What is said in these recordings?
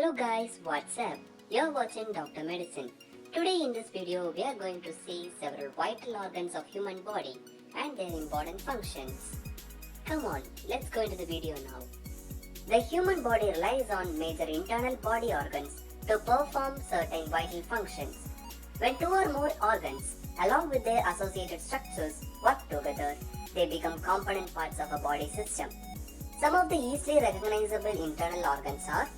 Hello guys, what's up? You're watching Dr. Medicine. Today in this video we are going to see several vital organs of human body and their important functions. Come on, let's go into the video now. The human body relies on major internal body organs to perform certain vital functions. When two or more organs, along with their associated structures, work together, they become component parts of a body system. Some of the easily recognizable internal organs are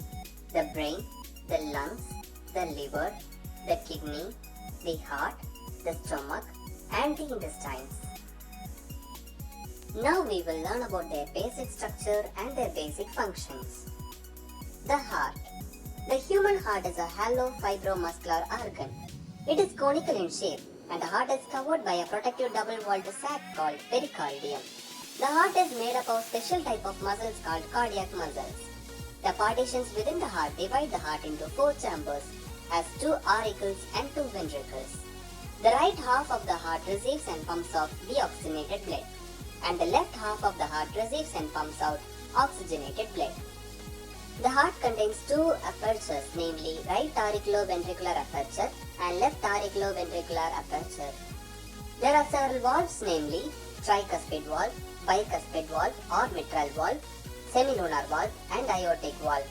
the brain, the lungs, the liver, the kidney, the heart, the stomach, and the intestines. Now we will learn about their basic structure and their basic functions. The heart. The human heart is a hollow fibromuscular organ. It is conical in shape and the heart is covered by a protective double-walled sac called pericardium. The heart is made up of special type of muscles called cardiac muscles. The partitions within the heart divide the heart into four chambers as two auricles and two ventricles. The right half of the heart receives and pumps out deoxygenated blood, and the left half of the heart receives and pumps out oxygenated blood. The heart contains two apertures, namely right auriculoventricular aperture and left auriculoventricular aperture. There are several valves, namely tricuspid valve, bicuspid valve or mitral valve, semilunar valve and aortic valve.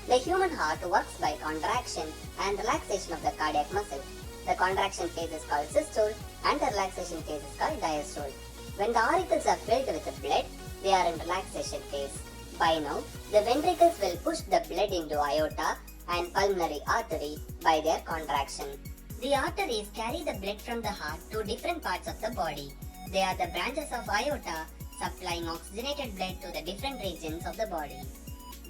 The human heart works by contraction and relaxation of the cardiac muscle. The contraction phase is called systole and the relaxation phase is called diastole. When the auricles are filled with blood, they are in relaxation phase. By now, the ventricles will push the blood into aorta and pulmonary artery by their contraction. The arteries carry the blood from the heart to different parts of the body. They are the branches of aorta supplying oxygenated blood to the different regions of the body.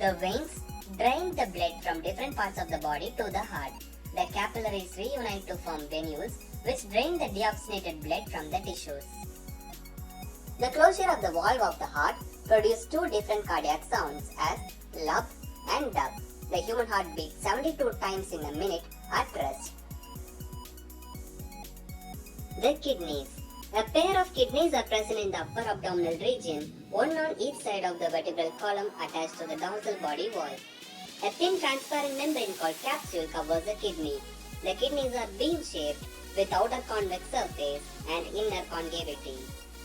The veins drain the blood from different parts of the body to the heart. The capillaries reunite to form venules which drain the deoxygenated blood from the tissues. The closure of the valve of the heart produces two different cardiac sounds as lup and dub. The human heart beats 72 times in a minute at rest. The kidneys. A pair of kidneys are present in the upper abdominal region, one on each side of the vertebral column attached to the dorsal body wall. A thin transparent membrane called capsule covers the kidney. The kidneys are bean-shaped with outer convex surface and inner concavity.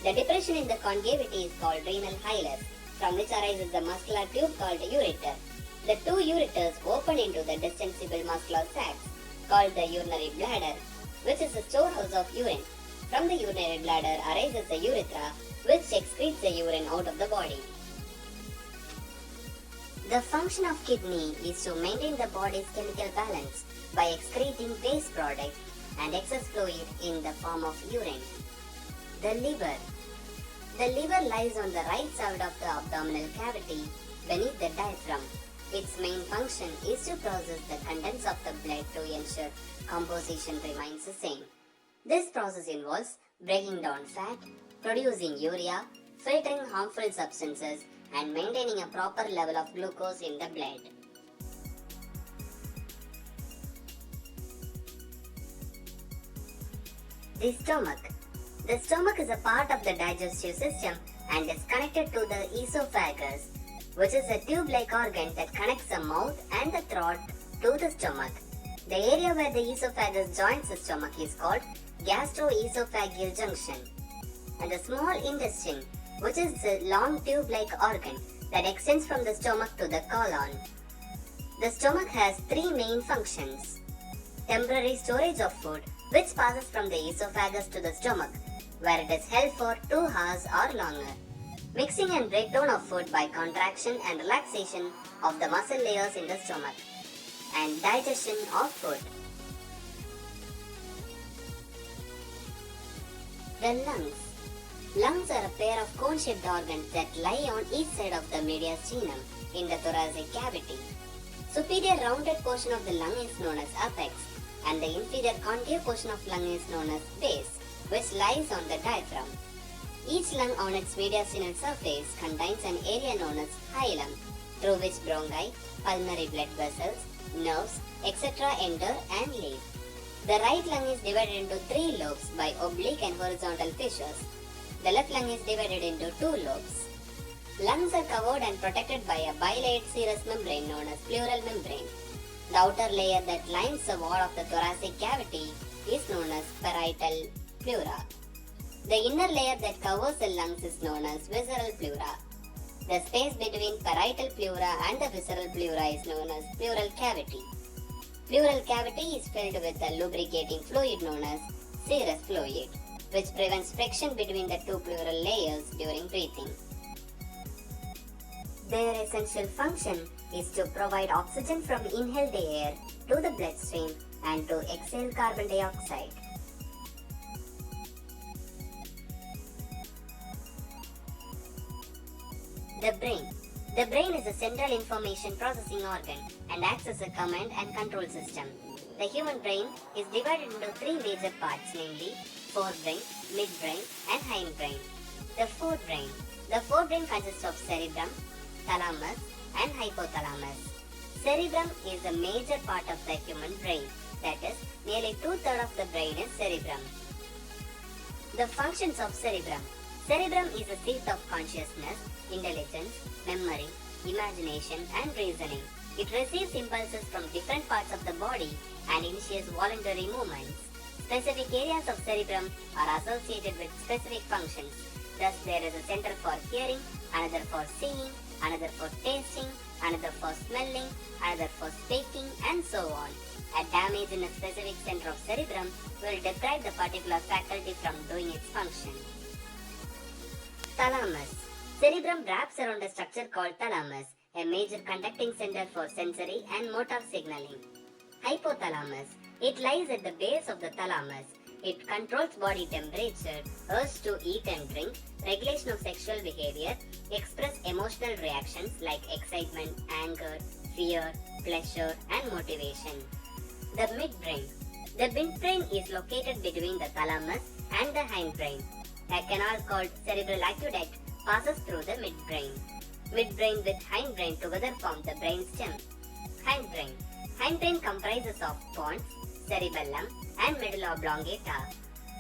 The depression in the concavity is called renal hilus, from which arises the muscular tube called ureter. The two ureters open into the distensible muscular sacs called the urinary bladder, which is the storehouse of urine. From the urinary bladder arises the urethra, which excretes the urine out of the body. The function of kidney is to maintain the body's chemical balance by excreting waste products and excess fluid in the form of urine. The liver. The liver lies on the right side of the abdominal cavity beneath the diaphragm. Its main function is to process the contents of the blood to ensure composition remains the same. This process involves breaking down fat, producing urea, filtering harmful substances, and maintaining a proper level of glucose in the blood. The stomach. The stomach is a part of the digestive system and is connected to the esophagus, which is a tube-like organ that connects the mouth and the throat to the stomach. The area where the esophagus joins the stomach is called gastroesophageal junction. And the small intestine, which is a long tube-like organ that extends from the stomach to the colon. The stomach has three main functions. Temporary storage of food, which passes from the esophagus to the stomach, where it is held for 2 hours or longer. Mixing and breakdown of food by contraction and relaxation of the muscle layers in the stomach. And digestion of food. The lungs. Lungs are a pair of cone-shaped organs that lie on each side of the mediastinum in the thoracic cavity. Superior rounded portion of the lung is known as apex and the inferior concave portion of lung is known as base, which lies on the diaphragm. Each lung on its mediastinal surface contains an area known as hilum, through which bronchi, pulmonary blood vessels, nerves, etc. enter and leave. The right lung is divided into 3 lobes by oblique and horizontal fissures. The left lung is divided into 2 lobes. Lungs are covered and protected by a bilayered serous membrane known as pleural membrane. The outer layer that lines the wall of the thoracic cavity is known as parietal pleura. The inner layer that covers the lungs is known as visceral pleura. The space between parietal pleura and the visceral pleura is known as pleural cavity. Pleural cavity is filled with a lubricating fluid known as serous fluid, which prevents friction between the two pleural layers during breathing. Their essential function is to provide oxygen from inhaled air to the bloodstream and to exhale carbon dioxide. The brain. The brain is a central information processing organ and acts as a command and control system. The human brain is divided into three major parts, namely forebrain, midbrain, and hindbrain. The forebrain. The forebrain consists of cerebrum, thalamus, and hypothalamus. Cerebrum is a major part of the human brain. That is, nearly 2/3 of the brain is cerebrum. The functions of cerebrum. Cerebrum is a seat of consciousness, intelligence, memory, imagination, and reasoning. It receives impulses from different parts of the body and initiates voluntary movements. Specific areas of cerebrum are associated with specific functions. Thus, there is a center for hearing, another for seeing, another for tasting, another for smelling, another for speaking, and so on. A damage in a specific center of cerebrum will deprive the particular faculty from doing its function. Thalamus. Cerebrum wraps around a structure called thalamus, a major conducting center for sensory and motor signaling. Hypothalamus. It lies at the base of the thalamus. It controls body temperature, urge to eat and drink, regulation of sexual behavior, express emotional reactions like excitement, anger, fear, pleasure, and motivation. The midbrain. The midbrain is located between the thalamus and the hindbrain. A canal called cerebral aqueduct passes through the midbrain. Midbrain with hindbrain together form the brainstem. Hindbrain. Hindbrain comprises of pons, cerebellum, and medulla oblongata.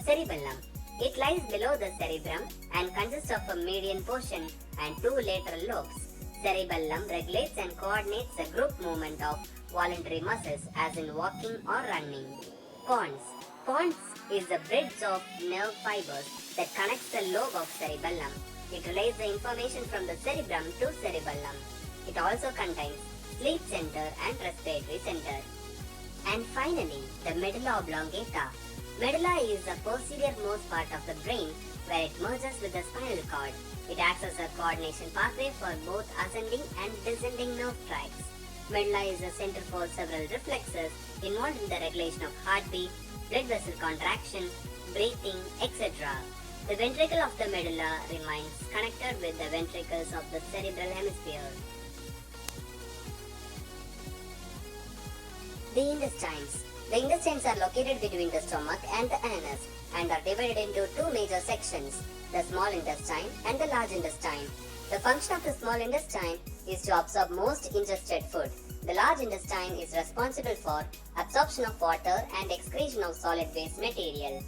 Cerebellum. It lies below the cerebrum and consists of a median portion and two lateral lobes. Cerebellum regulates and coordinates the group movement of voluntary muscles as in walking or running. Pons. Pons is the bridge of nerve fibers that connects the lobe of cerebellum. It relays the information from the cerebrum to cerebellum. It also contains sleep center and respiratory center. And finally, the medulla oblongata. Medulla is the posterior most part of the brain where it merges with the spinal cord. It acts as a coordination pathway for both ascending and descending nerve tracts. Medulla is the center for several reflexes involved in the regulation of heartbeat, blood vessel contraction, breathing, etc. The ventricle of the medulla remains connected with the ventricles of the cerebral hemisphere. The intestines. The intestines are located between the stomach and the anus and are divided into two major sections, the small intestine and the large intestine. The function of the small intestine is to absorb most ingested food. The large intestine is responsible for absorption of water and excretion of solid waste material.